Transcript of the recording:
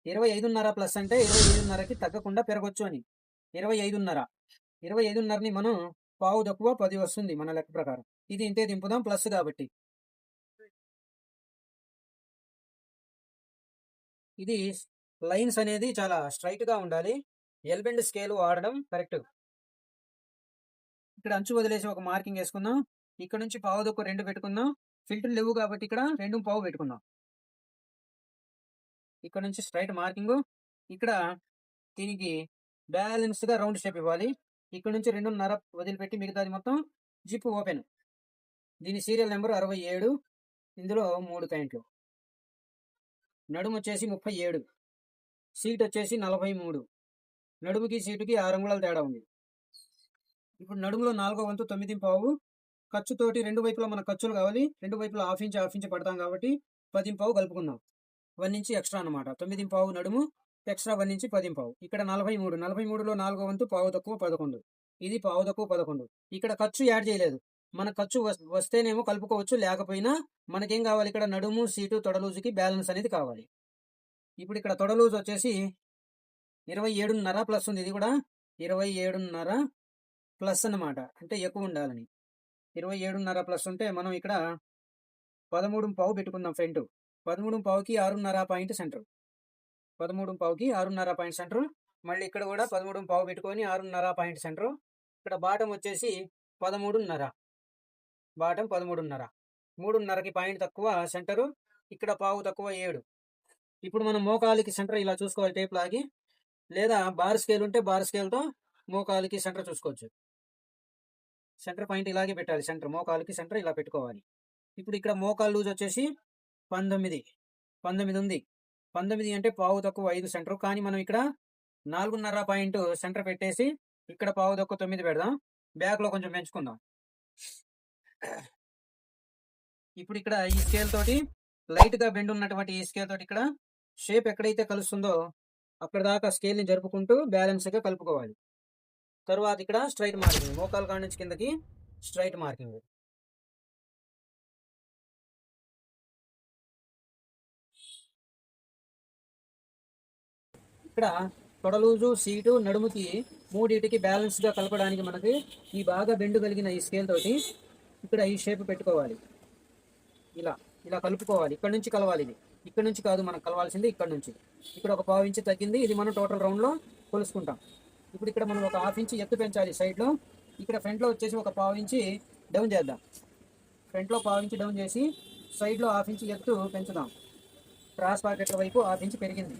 25.5 plus అంటే 25.5కి తగ్గకుండా పెరగొచ్చు అని. 25.5 25.5ని మనం పావు తక్కువ 10 వస్తుంది మన లెక్క ప్రకారం. ఇది ఇంతే దింపుదాం ప్లస్ కాబట్టి. ఇది లైన్స్ అనేది చాలా స్ట్రైట్‌గా ఉండాలి. ఎల్ బెండ్ స్కేల్ వాడడం కరెక్ట్. ఇక్కడ అంచు వదిలేసి ఒక మార్కింగ్ వేసుకుందాం. ఇక్కడ నుంచి పావు తక్కువ 2 పెట్టుకుందాం. ఫిల్టర్లు లేవు కాబట్టి ఇక్కడ 2 పావు పెట్టుకుందాం. ఇక్కడ నుంచి స్ట్రైట్ మార్కింగ్. ఇక్కడ దీనికి బ్యాలెన్స్‌గా రౌండ్ షేప్ ఇవ్వాలి. ఇక్కడ నుంచి 2.5 వదిలిపెట్టి మిగతాది మొత్తం జిప్ ఓపెన్. దీని సీరియల్ నెంబర్ 67. ఇందులో 3 పాయింట్లు. నడుము వచ్చేసి 37. సీట్ వచ్చేసి 43. నడుముకి సీటుకి 6 అంగుళాల తేడా ఉంది. ఇప్పుడు నడుములో 4వ వంతు 9 ఖర్చుతోటి 2 వైపులా మన ఖర్చులు కావాలి. 2 వైపులా హాఫ్ ఇంచ్ పడతాం కాబట్టి 10 కలుపుకుందాం. 1 ఇంచ్ ఎక్స్ట్రా అనమాట. 9 నడుము ఎక్స్ట్రా 1 ఇంచ్ 10. ఇక్కడ 43. 43లో 4వ వంతు పావు తక్కువ 11. ఇది పావు తక్కువ 11. ఇక్కడ ఖర్చు యాడ్ చేయలేదు. మన ఖర్చు వస్తేనేమో కలుపుకోవచ్చు, లేకపోయినా మనకేం కావాలి, ఇక్కడ నడుము సీటు తొడలూజుకి బ్యాలెన్స్ అనేది కావాలి. ఇప్పుడు ఇక్కడ తొడలూజు వచ్చేసి 27.5 ప్లస్ ఉంది. ఇది కూడా 27.5 ప్లస్ అన్నమాట, అంటే ఎక్కువ ఉండాలని. 27.5 ప్లస్ ఉంటే మనం ఇక్కడ 13 పెట్టుకుందాం front. 13 6.5 point centre. 13 6.5 point centre. మళ్ళీ ఇక్కడ కూడా 13 పెట్టుకొని 6.5 పాయింట్ సెంటర్. ఇక్కడ బాటం వచ్చేసి 13.5. బాటం 13.5. 3.5కి పాయింట్ తక్కువ సెంటరు. ఇక్కడ పావు తక్కువ 7. ఇప్పుడు మనం మోకాలికి సెంటర్ ఇలా చూసుకోవాలి టేప్ లాగి, లేదా బార్ స్కేల్ ఉంటే బార్ స్కేల్తో మోకాలికి సెంటర్ చూసుకోవచ్చు. సెంటర్ పాయింట్ ఇలాగే పెట్టాలి. సెంటర్ మోకాలికి సెంటర్ ఇలా పెట్టుకోవాలి. ఇప్పుడు ఇక్కడ మోకాలు లూజ్ వచ్చేసి 19 ఉంది. 19 అంటే పావు తక్కువ 5 సెంటర్. కానీ మనం ఇక్కడ 4.5 పాయింట్ సెంటర్ పెట్టేసి ఇక్కడ పావు తక్కువ 9 పెడదాం. బ్యాక్లో కొంచెం పెంచుకుందాం. ఇప్పుడు ఇక్కడ ఈ స్కేల్ తోటి లైట్గా బెండ్ ఉన్నటువంటి ఈ స్కేల్ తోటి ఇక్కడ షేప్ ఎక్కడైతే కలుస్తుందో అక్కడ దాకా స్కేల్ని జరుపుకుంటూ బ్యాలెన్స్గా కలుపుకోవాలి. తర్వాత ఇక్కడ స్ట్రైట్ మార్కింగ్, మోకాలు కాడ నుంచి కిందకి స్ట్రైట్ మార్కింగ్. ఇక్కడ తొడలూజు సీటు నడుముకి మూడింటికి బ్యాలెన్స్గా కలపడానికి మనకి ఈ బాగా బెండు కలిగిన ఈ స్కేల్ తోటి ఇక్కడ ఈ షేప్ పెట్టుకోవాలి. ఇలా ఇలా కలుపుకోవాలి. ఇక్కడ నుంచి కలవాలి. ఇది ఇక్కడ నుంచి కాదు మనకు కలవాల్సింది, ఇక్కడ నుంచి. ఇక్కడ ఒక పావు ఇంచు తగ్గింది. ఇది మనం టోటల్ రౌండ్లో కొలుసుకుంటాం. ఇప్పుడు ఇక్కడ మనం ఒక హాఫ్ ఇంచ్ ఎత్తు పెంచాలి సైడ్లో. ఇక్కడ ఫ్రంట్లో వచ్చేసి ఒక పావు ఇంచి డౌన్ చేద్దాం. ఫ్రంట్లో పావు ఇంచ్ డౌన్ చేసి సైడ్లో హాఫ్ ఇంచ్ ఎత్తు పెంచుదాం. క్రాస్ పాకెట్ల వైపు హాఫ్ ఇంచ్ పెరిగింది.